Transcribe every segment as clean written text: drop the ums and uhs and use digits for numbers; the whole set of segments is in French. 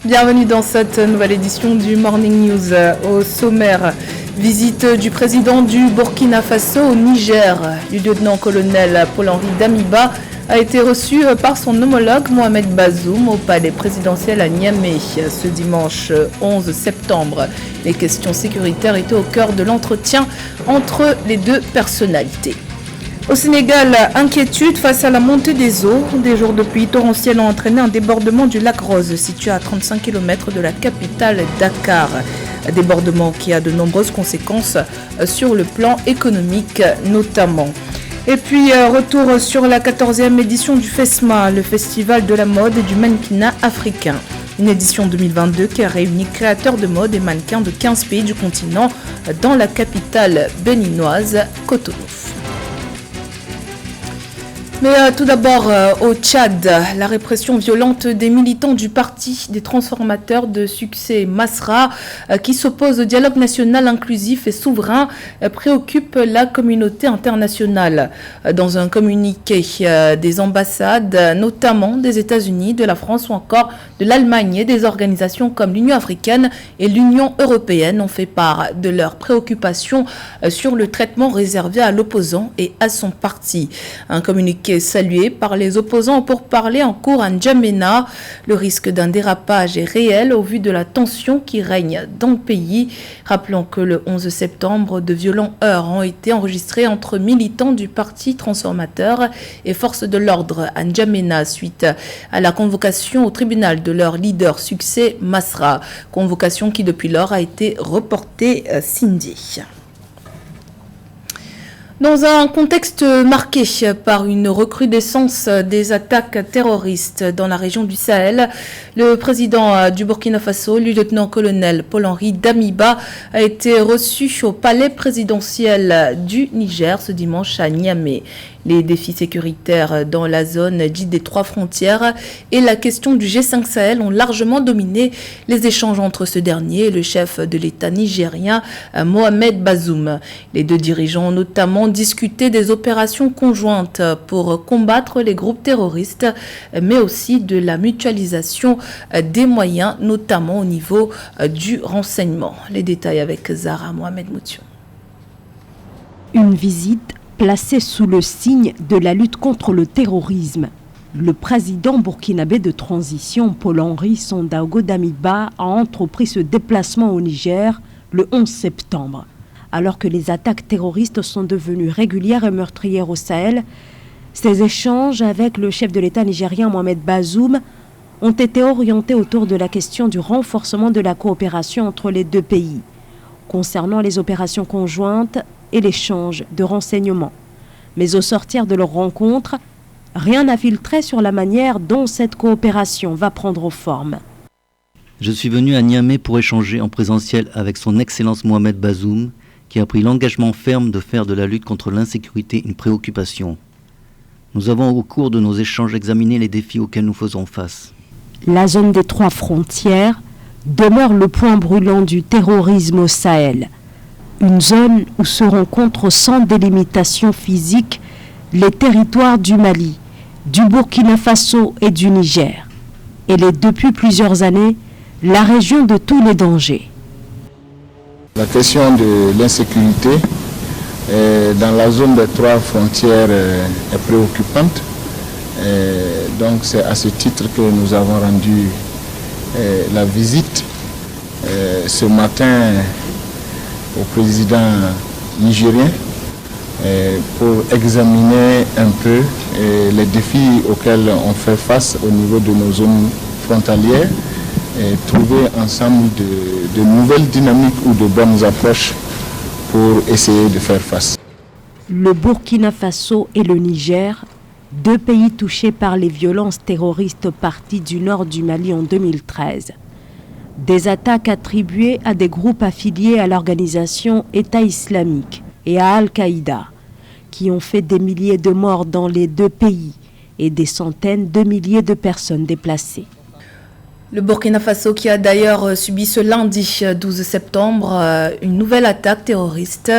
Bienvenue dans cette nouvelle édition du Morning News. Au sommaire, visite du président du Burkina Faso au Niger. Le lieutenant-colonel Paul-Henri Damiba a été reçu par son homologue Mohamed Bazoum au palais présidentiel à Niamey ce dimanche 11 septembre. Les questions sécuritaires étaient au cœur de l'entretien entre les deux personnalités. Au Sénégal, inquiétude face à la montée des eaux. Des jours de pluie torrentielle ont entraîné un débordement du lac Rose, situé à 35 km de la capitale Dakar. Débordement qui a de nombreuses conséquences sur le plan économique notamment. Et puis, retour sur la 14e édition du FESMA, le festival de la mode et du mannequinat africain. Une édition 2022 qui a réuni créateurs de mode et mannequins de 15 pays du continent dans la capitale béninoise, Cotonou. Mais tout d'abord, au Tchad, la répression violente des militants du Parti des transformateurs de succès Masra, qui s'oppose au dialogue national inclusif et souverain, préoccupe la communauté internationale. Dans un communiqué, des ambassades, notamment des États-Unis, de la France ou encore de l'Allemagne et des organisations comme l'Union africaine et l'Union européenne ont fait part de leurs préoccupations sur le traitement réservé à l'opposant et à son parti. Un communiqué salué par les opposants pour parler en cours à N'Djamena. Le risque d'un dérapage est réel au vu de la tension qui règne dans le pays. Rappelons que le 11 septembre, de violents heurts ont été enregistrés entre militants du Parti transformateur et forces de l'ordre à N'Djamena suite à la convocation au tribunal de leur leader succès Masra. Convocation qui depuis lors a été reportée Cindy. Dans un contexte marqué par une recrudescence des attaques terroristes dans la région du Sahel, le président du Burkina Faso, le lieutenant-colonel Paul-Henri Damiba, a été reçu au palais présidentiel du Niger ce dimanche à Niamey. Les défis sécuritaires dans la zone dite des trois frontières et la question du G5 Sahel ont largement dominé les échanges entre ce dernier et le chef de l'État nigérien, Mohamed Bazoum. Les deux dirigeants ont notamment discuté des opérations conjointes pour combattre les groupes terroristes, mais aussi de la mutualisation des moyens, notamment au niveau du renseignement. Les détails avec Zara Mohamed Moutiou. Une visite placé sous le signe de la lutte contre le terrorisme. Le président burkinabé de transition, Paul-Henri Sandaogo Damiba, a entrepris ce déplacement au Niger le 11 septembre. Alors que les attaques terroristes sont devenues régulières et meurtrières au Sahel, ces échanges avec le chef de l'État nigérien Mohamed Bazoum ont été orientés autour de la question du renforcement de la coopération entre les deux pays, concernant les opérations conjointes et l'échange de renseignements. Mais au sortir de leur rencontre, rien n'a filtré sur la manière dont cette coopération va prendre forme. Je suis venu à Niamey pour échanger en présentiel avec son Excellence Mohamed Bazoum, qui a pris l'engagement ferme de faire de la lutte contre l'insécurité une préoccupation. Nous avons au cours de nos échanges examiné les défis auxquels nous faisons face. La zone des trois frontières demeure le point brûlant du terrorisme au Sahel. Une zone où se rencontrent sans délimitation physique les territoires du Mali, du Burkina Faso et du Niger. Elle est depuis plusieurs années la région de tous les dangers. La question de l'insécurité dans la zone des trois frontières est préoccupante. Donc c'est à ce titre que nous avons rendu la visite ce matin au président nigérien pour examiner un peu les défis auxquels on fait face au niveau de nos zones frontalières et trouver ensemble de nouvelles dynamiques ou de bonnes approches pour essayer de faire face. Le Burkina Faso et le Niger, deux pays touchés par les violences terroristes parties du nord du Mali en 2013. Des attaques attribuées à des groupes affiliés à l'organisation État islamique et à Al-Qaïda, qui ont fait des milliers de morts dans les deux pays et des centaines de milliers de personnes déplacées. Le Burkina Faso qui a d'ailleurs subi ce lundi 12 septembre une nouvelle attaque terroriste.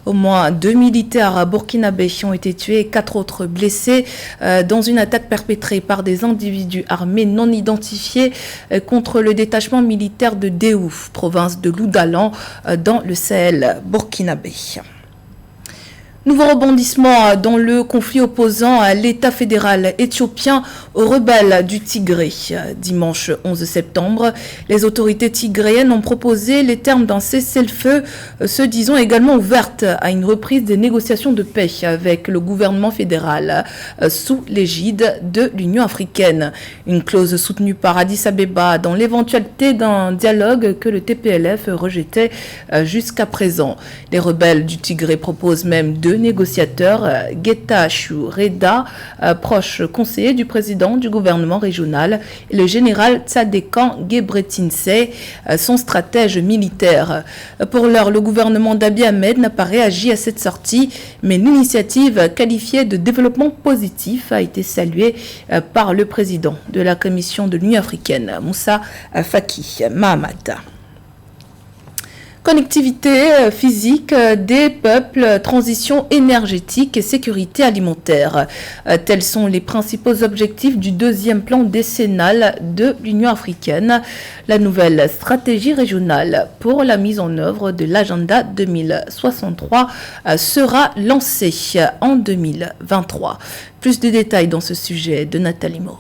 Au moins 2 militaires burkinabés ont été tués et 4 autres blessés dans une attaque perpétrée par des individus armés non identifiés contre le détachement militaire de Déouf, province de Loudalan, dans le Sahel burkinabé. Nouveau rebondissement dans le conflit opposant l'État fédéral éthiopien aux rebelles du Tigré. Dimanche 11 septembre, les autorités tigréennes ont proposé les termes d'un cessez-le-feu, se disant également ouvertes à une reprise des négociations de paix avec le gouvernement fédéral sous l'égide de l'Union africaine. Une clause soutenue par Addis Abeba dans l'éventualité d'un dialogue que le TPLF rejetait jusqu'à présent. Les rebelles du Tigré proposent même deux négociateurs, Getachew Reda, proche conseiller du président du gouvernement régional, et le général Tsadekan Gebretinse, son stratège militaire. Pour l'heure, le gouvernement d'Abiy Ahmed n'a pas réagi à cette sortie, mais l'initiative qualifiée de développement positif a été saluée par le président de la Commission de l'Union africaine, Moussa Faki Mahamat. Connectivité physique des peuples, transition énergétique et sécurité alimentaire. Tels sont les principaux objectifs du deuxième plan décennal de l'Union africaine. La nouvelle stratégie régionale pour la mise en œuvre de l'agenda 2063 sera lancée en 2023. Plus de détails dans ce sujet de Nathalie Mo.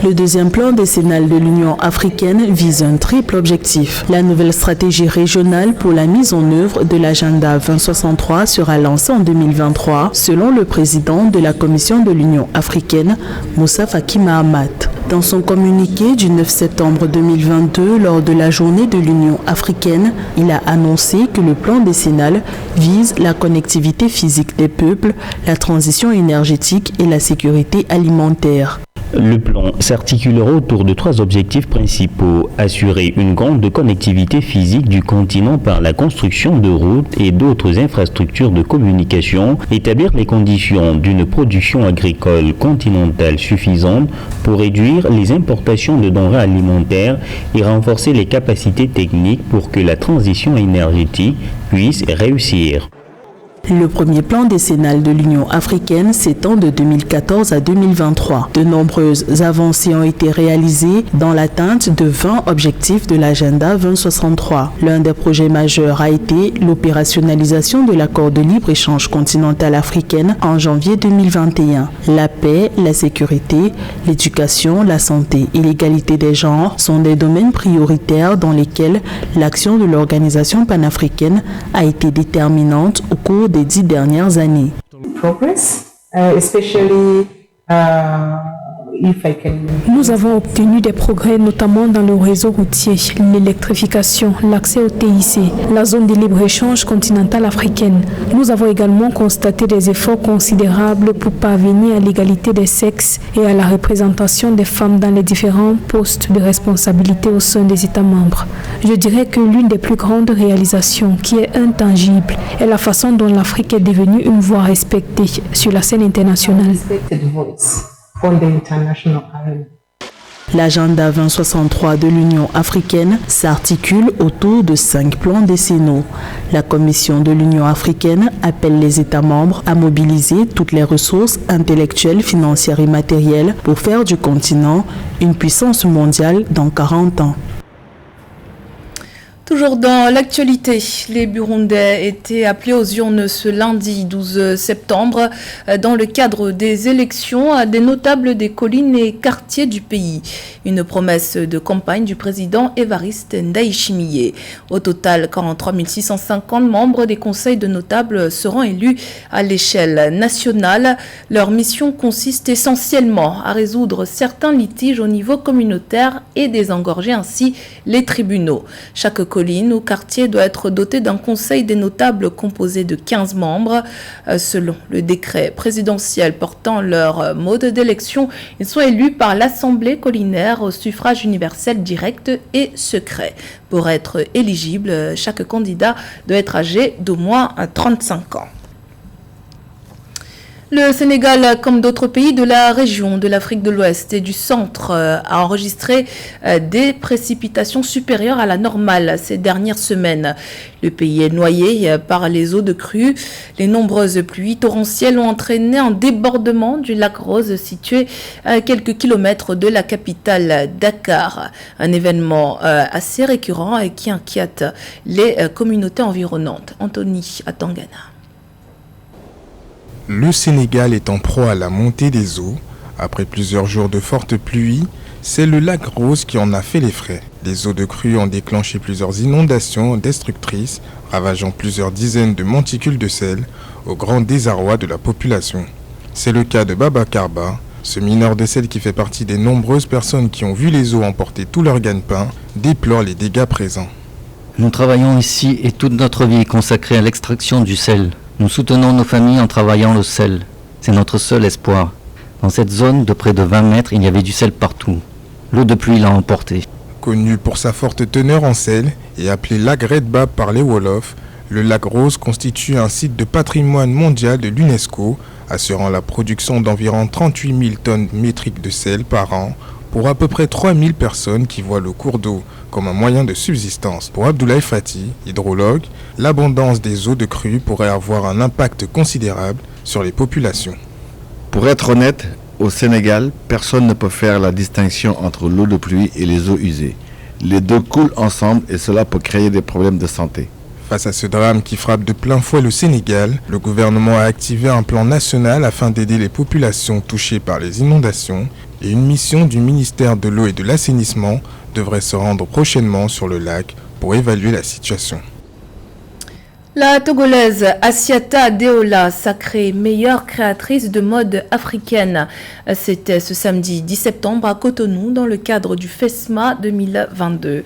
Le deuxième plan décennal de l'Union africaine vise un triple objectif. La nouvelle stratégie régionale pour la mise en œuvre de l'agenda 2063 sera lancée en 2023, selon le président de la Commission de l'Union africaine, Moussa Faki Mahamat. Dans son communiqué du 9 septembre 2022, lors de la journée de l'Union africaine, il a annoncé que le plan décennal vise la connectivité physique des peuples, la transition énergétique et la sécurité alimentaire. Le plan s'articulera autour de 3 objectifs principaux. Assurer une grande connectivité physique du continent par la construction de routes et d'autres infrastructures de communication, établir les conditions d'une production agricole continentale suffisante pour réduire les importations de denrées alimentaires et renforcer les capacités techniques pour que la transition énergétique puisse réussir. Le premier plan décennal de l'Union africaine s'étend de 2014 à 2023. De nombreuses avancées ont été réalisées dans l'atteinte de 20 objectifs de l'agenda 2063. L'un des projets majeurs a été l'opérationnalisation de l'accord de libre-échange continental africaine en janvier 2021. La paix, la sécurité, l'éducation, la santé et l'égalité des genres sont des domaines prioritaires dans lesquels l'action de l'organisation panafricaine a été déterminante au cours des 10 dernières années. Nous avons obtenu des progrès notamment dans le réseau routier, l'électrification, l'accès au TIC, la zone de libre-échange continentale africaine. Nous avons également constaté des efforts considérables pour parvenir à l'égalité des sexes et à la représentation des femmes dans les différents postes de responsabilité au sein des États membres. Je dirais que l'une des plus grandes réalisations qui est intangible est la façon dont l'Afrique est devenue une voix respectée sur la scène internationale. L'agenda 2063 de l'Union africaine s'articule autour de 5 plans décennaux. La Commission de l'Union africaine appelle les États membres à mobiliser toutes les ressources intellectuelles, financières et matérielles pour faire du continent une puissance mondiale dans 40 ans. Toujours dans l'actualité, les Burundais étaient appelés aux urnes ce lundi 12 septembre dans le cadre des élections à des notables des collines et quartiers du pays. Une promesse de campagne du président Évariste Ndayishimiye. Au total, 43 650 membres des conseils de notables seront élus à l'échelle nationale. Leur mission consiste essentiellement à résoudre certains litiges au niveau communautaire et désengorger ainsi les tribunaux. Chaque colline ou quartier doit être doté d'un conseil des notables composé de 15 membres. Selon le décret présidentiel portant leur mode d'élection, ils sont élus par l'Assemblée collinaire au suffrage universel direct et secret. Pour être éligible, chaque candidat doit être âgé d'au moins 35 ans. Le Sénégal, comme d'autres pays de la région de l'Afrique de l'Ouest et du Centre, a enregistré des précipitations supérieures à la normale ces dernières semaines. Le pays est noyé par les eaux de crue. Les nombreuses pluies torrentielles ont entraîné un débordement du lac Rose situé à quelques kilomètres de la capitale Dakar. Un événement assez récurrent et qui inquiète les communautés environnantes. Anthony Atangana. Le Sénégal est en proie à la montée des eaux. Après plusieurs jours de fortes pluies, c'est le lac Rose qui en a fait les frais. Les eaux de crue ont déclenché plusieurs inondations destructrices, ravageant plusieurs dizaines de monticules de sel, au grand désarroi de la population. C'est le cas de Baba Karba, ce mineur de sel qui fait partie des nombreuses personnes qui ont vu les eaux emporter tout leur gagne-pain, déplore les dégâts présents. Nous travaillons ici et toute notre vie est consacrée à l'extraction du sel. Nous soutenons nos familles en travaillant le sel. C'est notre seul espoir. Dans cette zone de près de 20 mètres, il y avait du sel partout. L'eau de pluie l'a emporté. Connu pour sa forte teneur en sel et appelé lac Redbab par les Wolofs, le lac Rose constitue un site de patrimoine mondial de l'UNESCO, assurant la production d'environ 38 000 tonnes métriques de sel par an pour à peu près 3 000 personnes qui voient le cours d'eau comme un moyen de subsistance. Pour Abdoulaye Fati, hydrologue, l'abondance des eaux de crue pourrait avoir un impact considérable sur les populations. Pour être honnête, au Sénégal, personne ne peut faire la distinction entre l'eau de pluie et les eaux usées. Les deux coulent ensemble et cela peut créer des problèmes de santé. Face à ce drame qui frappe de plein fouet le Sénégal, le gouvernement a activé un plan national afin d'aider les populations touchées par les inondations et une mission du ministère de l'eau et de l'assainissement devrait se rendre prochainement sur le lac pour évaluer la situation. La Togolaise Assiata Deola, sacrée meilleure créatrice de mode africaine. C'était ce samedi 10 septembre à Cotonou dans le cadre du FESMA 2022.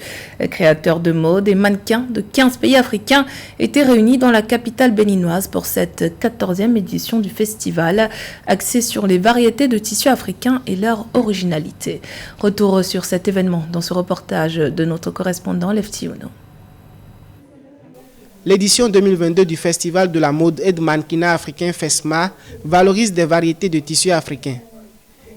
Créateurs de mode et mannequins de 15 pays africains étaient réunis dans la capitale béninoise pour cette 14e édition du festival, axée sur les variétés de tissus africains et leur originalité. Retour sur cet événement dans ce reportage de notre correspondant Lefty Ono. L'édition 2022 du Festival de la mode et de mannequinat africain FESMA valorise des variétés de tissus africains.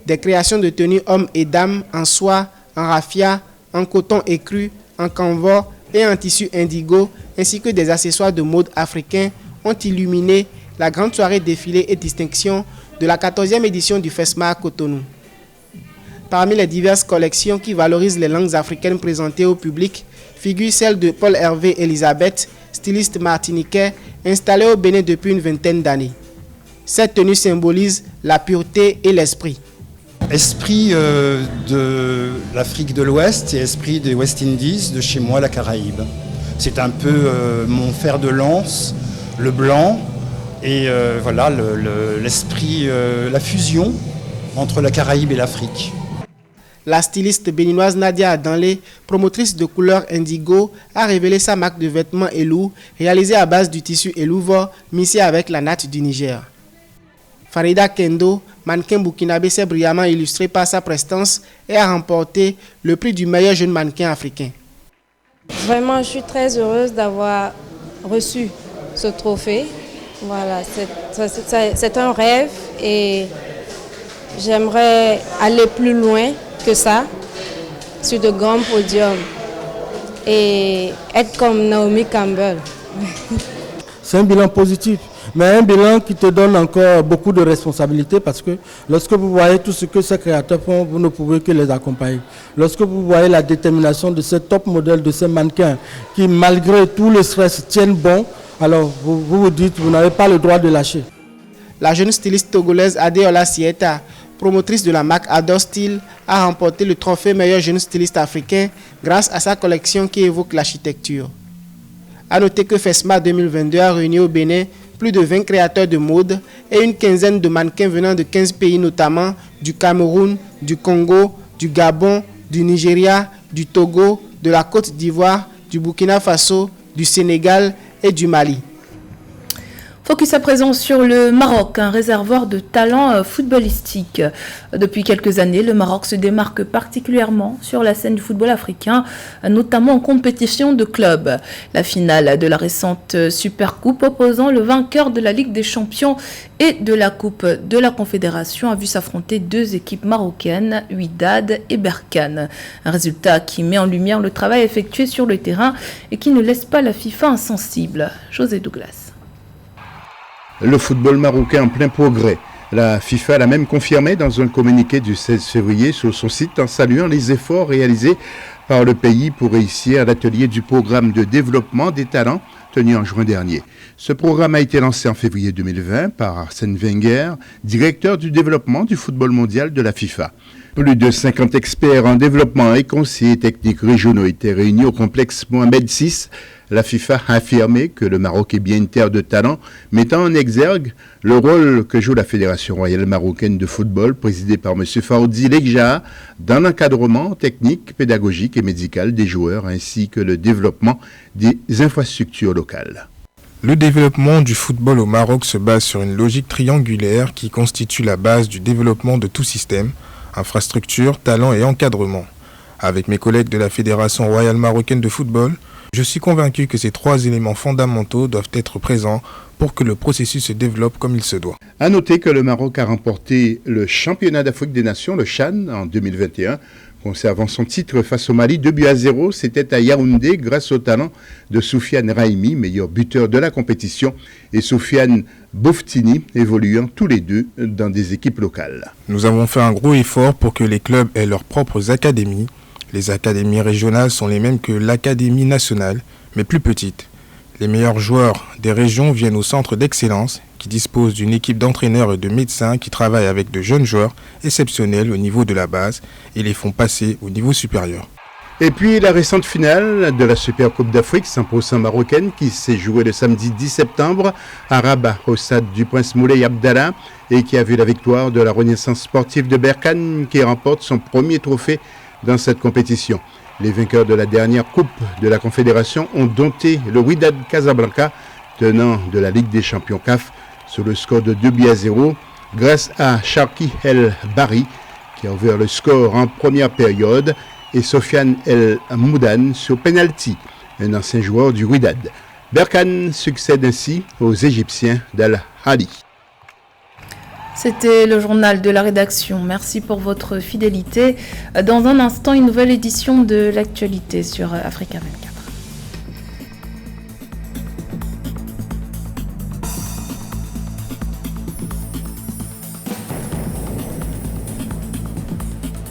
Des créations de tenues hommes et dames en soie, en raffia, en coton écru, en canvas et en tissu indigo, ainsi que des accessoires de mode africains ont illuminé la grande soirée défilé et distinction de la 14e édition du FESMA à Cotonou. Parmi les diverses collections qui valorisent les langues africaines présentées au public, figure celle de Paul Hervé Elisabeth, styliste martiniquais installé au Bénin depuis une vingtaine d'années. Cette tenue symbolise la pureté et l'esprit. Esprit de l'Afrique de l'Ouest et esprit des West Indies, de chez moi, la Caraïbe. C'est un peu mon fer de lance, le blanc, et voilà l'esprit, la fusion entre la Caraïbe et l'Afrique. La styliste béninoise Nadia Adanlé, promotrice de couleurs indigo, a révélé sa marque de vêtements Elou, réalisée à base du tissu Elouvo, mixé avec la natte du Niger. Farida Kendo, mannequin burkinabé, s'est brillamment illustrée par sa prestance et a remporté le prix du meilleur jeune mannequin africain. Vraiment, je suis très heureuse d'avoir reçu ce trophée. Voilà, c'est un rêve et j'aimerais aller plus loin que ça, sur de grands podiums et être comme Naomi Campbell. C'est un bilan positif, mais un bilan qui te donne encore beaucoup de responsabilités parce que lorsque vous voyez tout ce que ces créateurs font, vous ne pouvez que les accompagner. Lorsque vous voyez la détermination de ces top modèles, de ces mannequins qui malgré tout le stress tiennent bon, alors vous vous dites vous n'avez pas le droit de lâcher. La jeune styliste togolaise Adeola Sieta, promotrice de la marque Adore Style, a remporté le trophée meilleur jeune styliste africain grâce à sa collection qui évoque l'architecture. A noter que FESMA 2022 a réuni au Bénin plus de 20 créateurs de mode et une quinzaine de mannequins venant de 15 pays, notamment du Cameroun, du Congo, du Gabon, du Nigeria, du Togo, de la Côte d'Ivoire, du Burkina Faso, du Sénégal et du Mali. Focus à présent sur le Maroc, un réservoir de talents footballistiques. Depuis quelques années, le Maroc se démarque particulièrement sur la scène du football africain, notamment en compétition de clubs. La finale de la récente Supercoupe opposant le vainqueur de la Ligue des Champions et de la Coupe de la Confédération a vu s'affronter deux équipes marocaines, Wydad et Berkane. Un résultat qui met en lumière le travail effectué sur le terrain et qui ne laisse pas la FIFA insensible. José Douglas. Le football marocain en plein progrès. La FIFA l'a même confirmé dans un communiqué du 16 février sur son site en saluant les efforts réalisés par le pays pour réussir l'atelier du programme de développement des talents tenu en juin dernier. Ce programme a été lancé en février 2020 par Arsène Wenger, directeur du développement du football mondial de la FIFA. Plus de 50 experts en développement et conseillers techniques régionaux étaient réunis au complexe Mohamed VI. La FIFA a affirmé que le Maroc est bien une terre de talent, mettant en exergue le rôle que joue la Fédération royale marocaine de football, présidée par M. Faoudi Lekja, dans l'encadrement technique, pédagogique et médical des joueurs, ainsi que le développement des infrastructures locales. Le développement du football au Maroc se base sur une logique triangulaire qui constitue la base du développement de tout système, infrastructure, talent et encadrement. Avec mes collègues de la Fédération royale marocaine de football, je suis convaincu que ces trois éléments fondamentaux doivent être présents pour que le processus se développe comme il se doit. À noter que le Maroc a remporté le championnat d'Afrique des Nations, le CHAN, en 2021, conservant son titre face au Mali 2-0. C'était à Yaoundé grâce au talent de Soufiane Raimi, meilleur buteur de la compétition, et Soufiane Bouftini, évoluant tous les deux dans des équipes locales. Nous avons fait un gros effort pour que les clubs aient leurs propres académies. Les académies régionales sont les mêmes que l'académie nationale, mais plus petites. Les meilleurs joueurs des régions viennent au centre d'excellence, qui dispose d'une équipe d'entraîneurs et de médecins qui travaillent avec de jeunes joueurs exceptionnels au niveau de la base et les font passer au niveau supérieur. Et puis la récente finale de la Super Coupe d'Afrique 100% marocaine qui s'est jouée le samedi 10 septembre à Rabat au stade du Prince Moulay Abdallah et qui a vu la victoire de la Renaissance sportive de Berkane qui remporte son premier trophée dans cette compétition. Les vainqueurs de la dernière Coupe de la Confédération ont dompté le Wydad Casablanca, tenant de la Ligue des Champions CAF, sur le score de 2-0, grâce à Sharki El Bari, qui a ouvert le score en première période, et Sofiane El Moudan sur penalty, un ancien joueur du Wydad. Berkane succède ainsi aux Égyptiens d'Al Ahly. C'était le journal de la rédaction. Merci pour votre fidélité. Dans un instant, une nouvelle édition de l'actualité sur Africa 24.